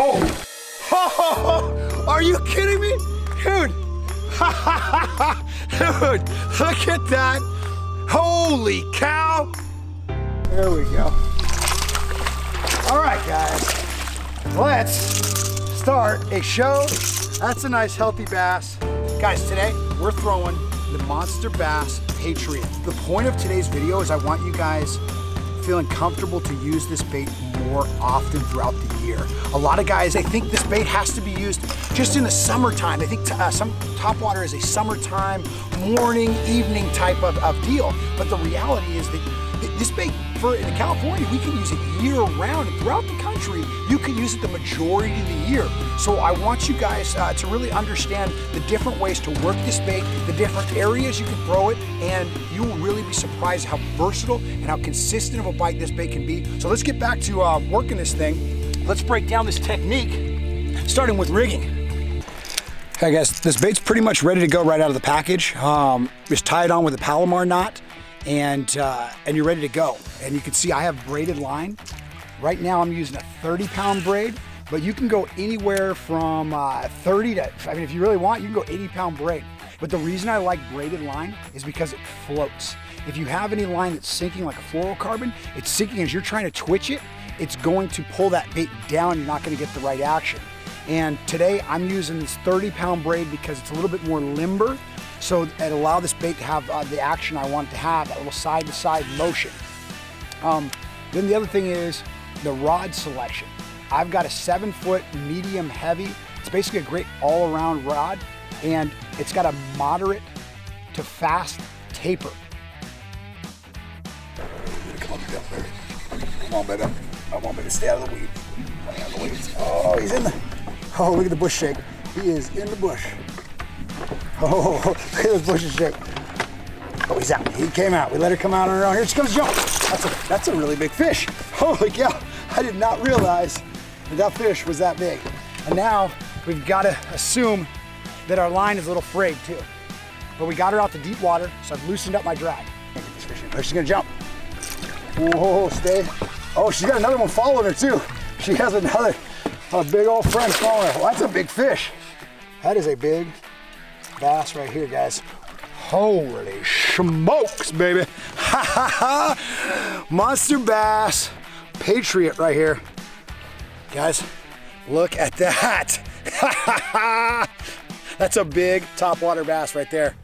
Oh, are you kidding me? Dude, dude, look at that. Holy cow. There we go. All right, guys, let's start a show. That's a nice healthy bass. Guys, today we're throwing the Monsterbass Patriot. The point of today's video is I want you guys feeling comfortable to use this bait more often throughout the year. A lot of guys, they think this bait has to be used just in the summertime. They think some topwater is a summertime, morning, evening type of deal. But the reality is that this bait, in California, we can use it year round, and throughout the country, you can use it the majority of the year. So I want you guys to really understand the different ways to work this bait, the different areas you can throw it, and you will really be surprised how versatile and how consistent of a bite this bait can be. So let's get back to working this thing. Let's break down this technique, starting with rigging. Okay guys, this bait's pretty much ready to go right out of the package. Just tie it on with a Palomar knot, and you're ready to go. And you can see I have braided line. Right now I'm using a 30-pound braid, but you can go anywhere from 30 to, I mean, if you really want, you can go 80-pound braid. But the reason I like braided line is because it floats. If you have any line that's sinking like a fluorocarbon, it's sinking as you're trying to twitch it, it's going to pull that bait down, you're not gonna get the right action. And today I'm using this 30-pound braid because it's a little bit more limber, so it allows this bait to have the action I want it to have, that little side-to-side motion. Then the other thing is the rod selection. I've got a 7-foot medium heavy. It's basically a great all-around rod, and it's got a moderate to fast taper. Come on, baby. I want me to stay out of the weed. Oh, he's in the, oh, look at the bush shake. He is in the bush. Oh, look at those bushes shake. Oh, he's out. He came out. We let her come out on her own. Here she comes, jump. That's a really big fish. Holy cow. I did not realize that fish was that big. And now we've got to assume that our line is a little frayed too. But we got her out to deep water, so I've loosened up my drag. Oh, she's gonna jump. Whoa, stay. Oh, she's got another one following her too. She has another big old friend following her. Well, that's a big fish. That is a big bass right here, guys. Holy smokes, baby. Ha ha ha. Monsterbass Patriot right here. Guys, look at that. Ha ha ha. That's a big topwater bass right there.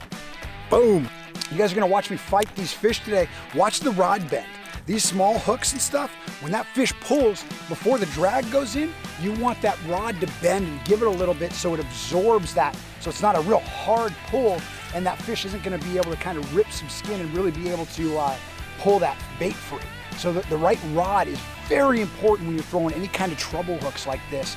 Boom. You guys are gonna watch me fight these fish today. Watch the rod bend. These small hooks and stuff, when that fish pulls, before the drag goes in, you want that rod to bend and give it a little bit so it absorbs that, so it's not a real hard pull, and that fish isn't gonna be able to kind of rip some skin and really be able to pull that bait free. So the right rod is very important when you're throwing any kind of treble hooks like this.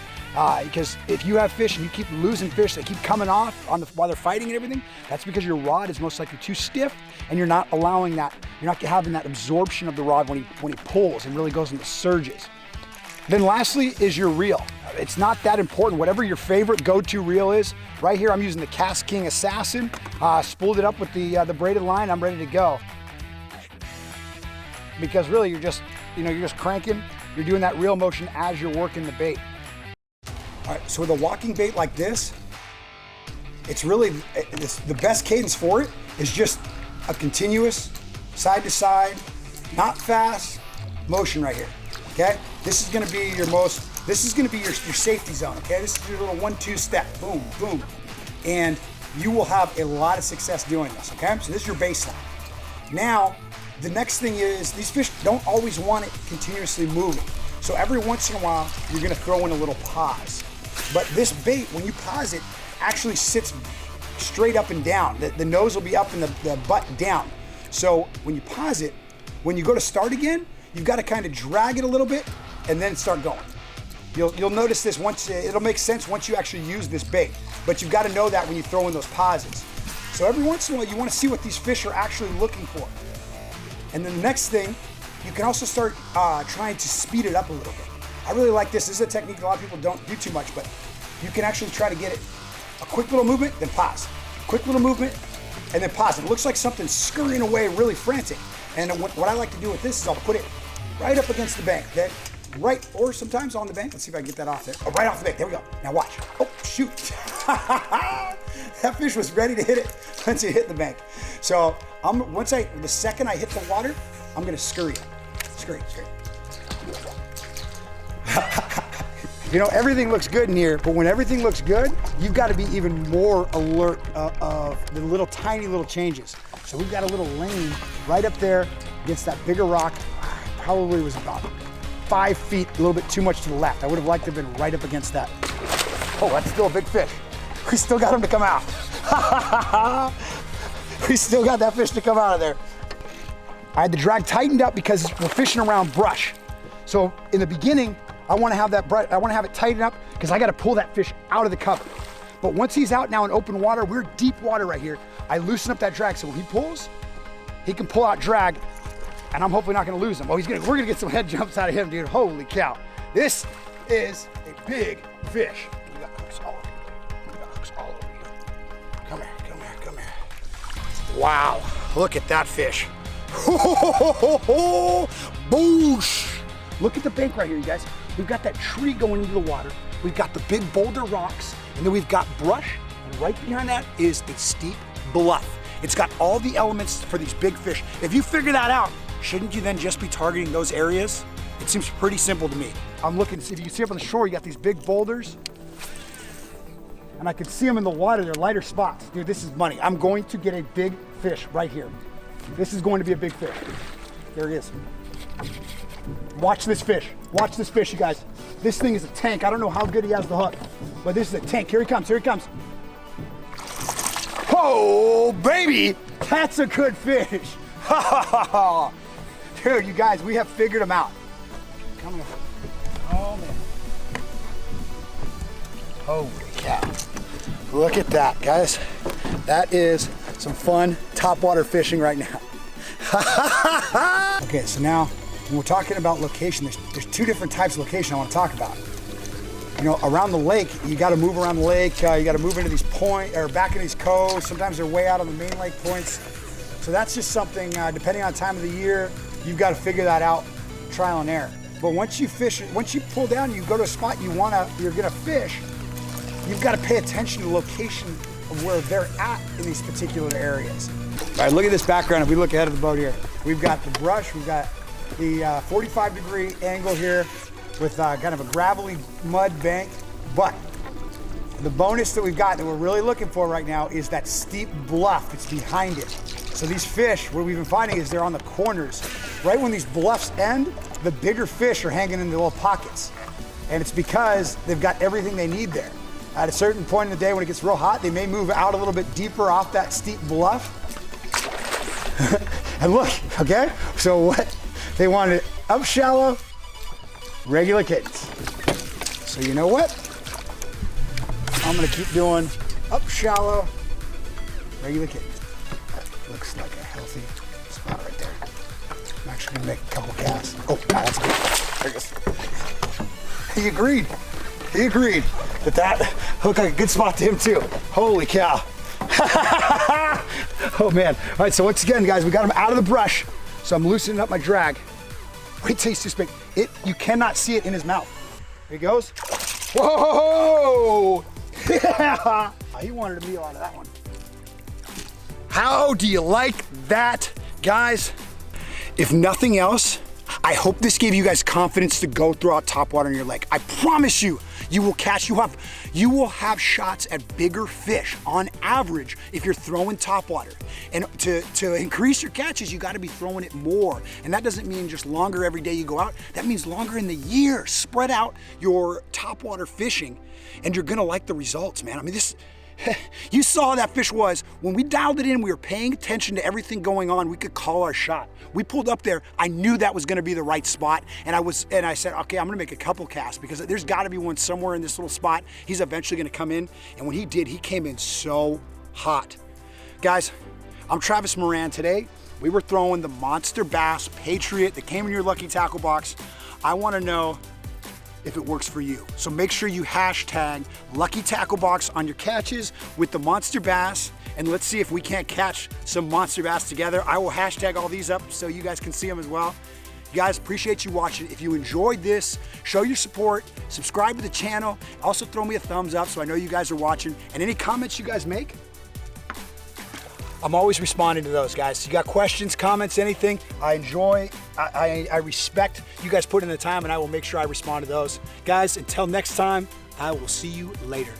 Because if you have fish and you keep losing fish that keep coming off while they're fighting and everything, that's because your rod is most likely too stiff, and you're not allowing that, you're not having that absorption of the rod when he pulls and really goes into surges. Then lastly is your reel. It's not that important, whatever your favorite go-to reel is. Right here I'm using the Cast King Assassin, spooled it up with the braided line, I'm ready to go. Because really you're just cranking, you're doing that reel motion as you're working the bait. All right, so with a walking bait like this, it's really, the best cadence for it is just a continuous side to side, not fast motion right here, okay? This is gonna be your safety zone, okay? This is your little 1-2 step, boom, boom. And you will have a lot of success doing this, okay? So this is your baseline. Now, the next thing is, these fish don't always want it continuously moving. So every once in a while, you're gonna throw in a little pause. But this bait, when you pause it, actually sits straight up and down. The nose will be up and the butt down. So when you pause it, when you go to start again, you've got to kind of drag it a little bit and then start going. You'll notice this once, it'll make sense once you actually use this bait. But you've got to know that when you throw in those pauses. So every once in a while, you want to see what these fish are actually looking for. And then the next thing, you can also start trying to speed it up a little bit. I really like this. This is a technique a lot of people don't do too much, but you can actually try to get it a quick little movement, then pause. Quick little movement, and then pause. It looks like something's scurrying away really frantic. And what I like to do with this is I'll put it right up against the bank, okay? right, or sometimes on the bank. Let's see if I can get that off there. Oh, right off the bank, there we go. Now watch. Oh, shoot. That fish was ready to hit it once it hit the bank. So the second I hit the water, I'm gonna scurry it. Scurry. You know, everything looks good in here, but when everything looks good, you've got to be even more alert of the little tiny little changes. So we've got a little lane right up there against that bigger rock. Probably was about 5 feet, a little bit too much to the left. I would have liked to have been right up against that. Oh, that's still a big fish. We still got him to come out. We still got that fish to come out of there. I had the drag tightened up because we're fishing around brush. So in the beginning, I want to have it tightened up because I got to pull that fish out of the cover. But once he's out now in open water, we're deep water right here. I loosen up that drag so when he pulls, he can pull out drag, and I'm hopefully not going to lose him. Oh, we're going to get some head jumps out of him, dude. Holy cow. This is a big fish. We got hooks all over here. We got hooks all over here. Come here. Wow, look at that fish. Boosh. Look at the bank right here, you guys. We've got that tree going into the water. We've got the big boulder rocks, and then we've got brush, and right behind that is a steep bluff. It's got all the elements for these big fish. If you figure that out, shouldn't you then just be targeting those areas? It seems pretty simple to me. I'm looking to see if you can see up on the shore, you got these big boulders, and I can see them in the water. They're lighter spots. Dude, this is money. I'm going to get a big fish right here. This is going to be a big fish. There he is. Watch this fish. Watch this fish, you guys. This thing is a tank. I don't know how good he has the hook, but this is a tank. Here he comes, here he comes. Oh, baby, that's a good fish. Dude, you guys, we have figured him out. Come here. Oh, man. Holy cow. Look at that, guys. That is some fun topwater fishing right now. Okay, so now when we're talking about location, there's two different types of location I want to talk about. You know, around the lake, you got to move around the lake. You got to move into these points or back in these coves. Sometimes they're way out on the main lake points. So that's just something, depending on time of the year, you've got to figure that out, trial and error. But once you fish, once you pull down, you go to a spot you're gonna fish, you've got to pay attention to the location of where they're at in these particular areas. All right, look at this background. If we look ahead of the boat here, we've got the brush, we've got the 45-degree angle here with kind of a gravelly mud bank. But the bonus that we've got that we're really looking for right now is that steep bluff that's behind it. So these fish, what we've been finding is they're on the corners. Right when these bluffs end, the bigger fish are hanging in the little pockets. And it's because they've got everything they need there. At a certain point in the day when it gets real hot, they may move out a little bit deeper off that steep bluff. And look, okay? So what? They wanted up shallow, regular cadence. So you know what? I'm gonna keep doing up shallow, regular cadence. That looks like a healthy spot right there. I'm actually gonna make a couple casts. Oh, that's good. There it goes. He agreed. He agreed that looked like a good spot to him too. Holy cow. Oh man. All right, so once again, guys, we got him out of the brush. So I'm loosening up my drag. Wait till you see this big. You cannot see it in his mouth. Here he goes. Whoa! Yeah! He wanted a meal out of that one. How do you like that, guys? If nothing else, I hope this gave you guys confidence to go throughout topwater in your lake. I promise you, you will have shots at bigger fish on average if you're throwing topwater. And to increase your catches, you gotta be throwing it more. And that doesn't mean just longer every day you go out. That means longer in the year. Spread out your topwater fishing and you're gonna like the results, man. I mean, you saw how that fish was. When we dialed it in, we were paying attention to everything going on. We could call our shot. We pulled up there. I knew that was gonna be the right spot. And I said, okay, I'm gonna make a couple casts because there's gotta be one somewhere in this little spot. He's eventually gonna come in. And when he did, he came in so hot. Guys, I'm Travis Moran. Today, we were throwing the Monsterbass Patriot that came in your lucky tackle box. I wanna know if it works for you. So make sure you hashtag Lucky Tackle Box on your catches with the monster bass, and let's see if we can't catch some monster bass together. I will hashtag all these up so you guys can see them as well. You guys, appreciate you watching. If you enjoyed this, show your support, subscribe to the channel. Also throw me a thumbs up so I know you guys are watching. And any comments you guys make, I'm always responding to those, guys. You got questions, comments, anything, I enjoy, I respect you guys putting in the time, and I will make sure I respond to those. Guys, until next time, I will see you later.